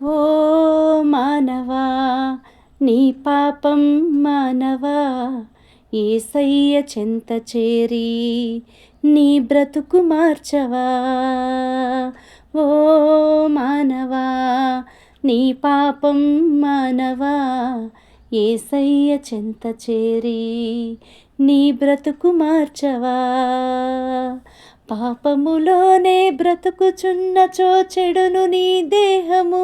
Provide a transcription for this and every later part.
ఓ మానవా, నీ పాపం మానవా, యేసయ్య చెంత చేరి నీ బ్రతుకు మార్చవా. ఓ మానవా, నీ పాపం మానవా, యేసయ్య చెంత చేరి నీ బ్రతుకు మార్చవా. పాపములోనే బ్రతుకుచున్నచో చెడును నీ దేహము,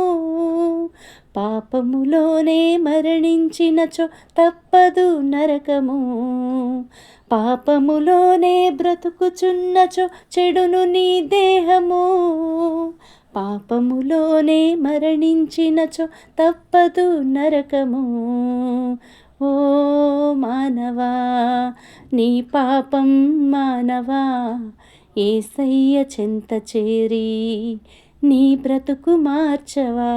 పాపములోనే మరణించినచో తప్పదు నరకము. పాపములోనే బ్రతుకుచున్నచో చెడును నీ దేహము, పాపములోనే మరణించినచో తప్పదు నరకము. ఓ మానవా, నీ పాపం మానవా, యేసయ్య చెంత చేరి నీ బ్రతుకు మార్చవా.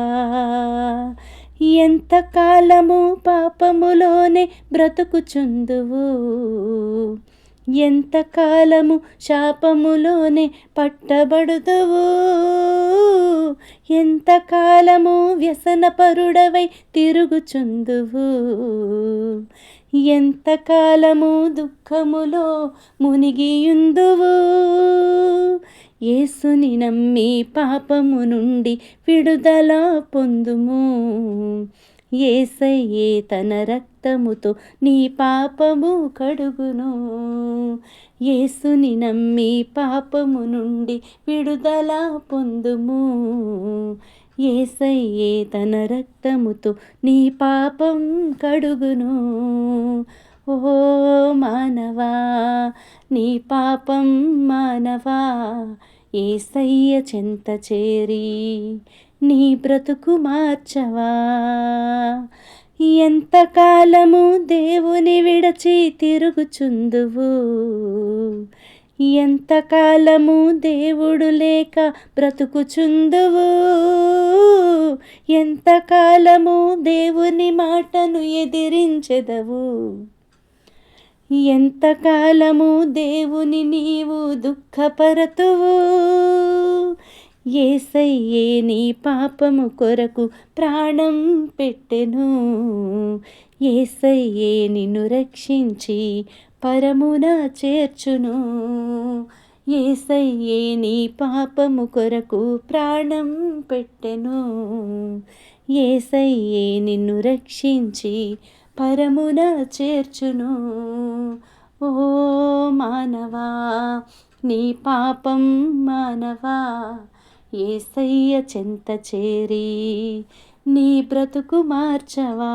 ఎంతకాలము పాపములోనే బ్రతుకుచుందువు, ఎంతకాలము శాపములోనే పట్టబడుదువు, ఎంతకాలము వ్యసనపరుడవై తిరుగుచుందువు, ఎంతకాలము దుఃఖములో మునిగియుందువు. యేసుని నమ్మి పాపము నుండి విడుదల పొందుము. యేసయ్యే తన రక్తముతో నీ పాపము కడుగును. యేసుని నమ్మి పాపము నుండి విడుదల పొందుము. యేసయ్యే తన రక్తముతో నీ పాపం కడుగును. ఓ మానవా, నీ పాపం మానవా, యేసయ్య చెంత చేరి నీ బ్రతుకు మార్చవా. ఎంతకాలము దేవుని విడచి తిరుగుచుందువు, ఎంతకాలము దేవుడు లేక బ్రతుకుచుందువు, ఎంతకాలము దేవుని మాటను ఎదిరించెదవు, ఎంతకాలము దేవుని నీవు దుఃఖపరతువు. యేసయ్యే నీ పాపము కొరకు ప్రాణం పెట్టెను. యేసయ్యే నిన్ను రక్షించి పరమున చేర్చును. యేసయ్యే నీ పాపము కొరకు ప్రాణం పెట్టెను. యేసయ్యే నిన్ను రక్షించి పరమున చేర్చును. ఓ మానవా, నీ పాపం మానవా, యేసయ్య చెంత చేరి నీ బ్రతుకు మార్చవా.